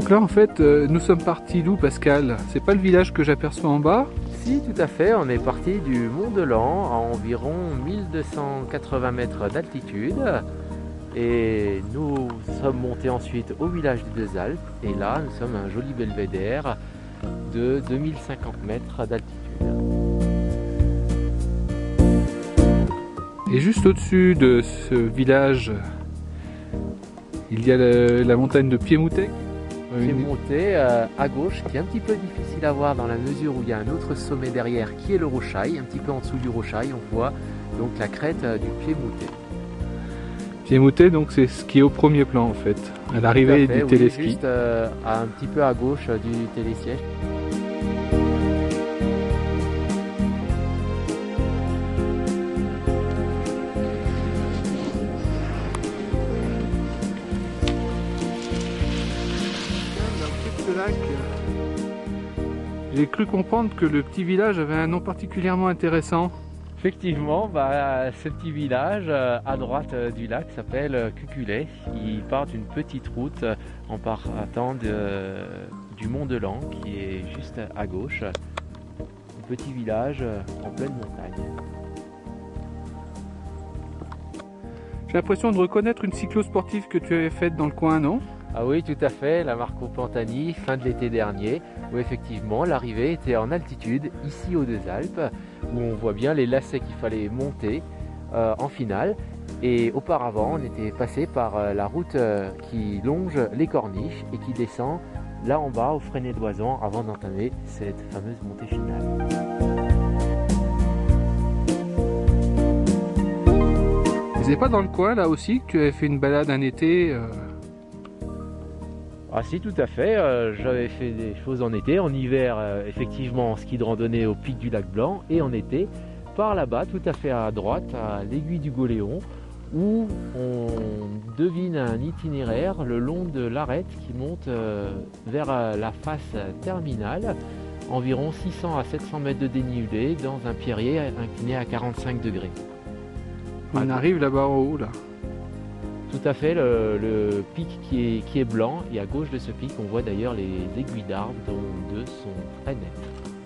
Donc là en fait nous sommes partis d'où, Pascal? C'est pas le village que j'aperçois en bas? Si, tout à fait, on est parti du Mont de Lan à environ 1280 mètres d'altitude et nous sommes montés ensuite au village des Deux Alpes et là nous sommes à un joli belvédère de 2050 mètres d'altitude. Et juste au-dessus de ce village, il y a la montagne de Piémoutet. J'ai monté à gauche, qui est un petit peu difficile à voir dans la mesure où il y a un autre sommet derrière qui est le Rochail. Un petit peu en dessous du Rochail, on voit donc la crête du Piémoutet. Piémoutet, donc c'est ce qui est au premier plan en fait, à l'arrivée du téléski. Juste un petit peu à gauche du télésiège. J'ai cru comprendre que le petit village avait un nom particulièrement intéressant. Effectivement, ce petit village à droite du lac s'appelle Cuculay. Il part d'une petite route en partant du Mont de Lan qui est juste à gauche. Un petit village en pleine montagne. J'ai l'impression de reconnaître une cyclo-sportive que tu avais faite dans le coin, non? Ah oui, tout à fait, la Marco Pantani, fin de l'été dernier, où effectivement l'arrivée était en altitude, ici aux Deux Alpes, où on voit bien les lacets qu'il fallait monter en finale. Et auparavant, on était passé par la route qui longe les corniches et qui descend là en bas au Fresnay d'Oisans avant d'entamer cette fameuse montée finale. C'est pas dans le coin là aussi que tu avais fait une balade un été Ah si, tout à fait, j'avais fait des choses en été, en hiver effectivement en ski de randonnée au pic du lac Blanc et en été par là-bas tout à fait à droite à l'aiguille du Goléon où on devine un itinéraire le long de l'arête qui monte vers la face terminale, environ 600 à 700 mètres de dénivelé dans un pierrier incliné à 45 degrés. On arrive là-bas en haut là. Tout à fait, le pic qui est blanc et à gauche de ce pic on voit d'ailleurs les aiguilles d'arbres dont deux sont très nettes.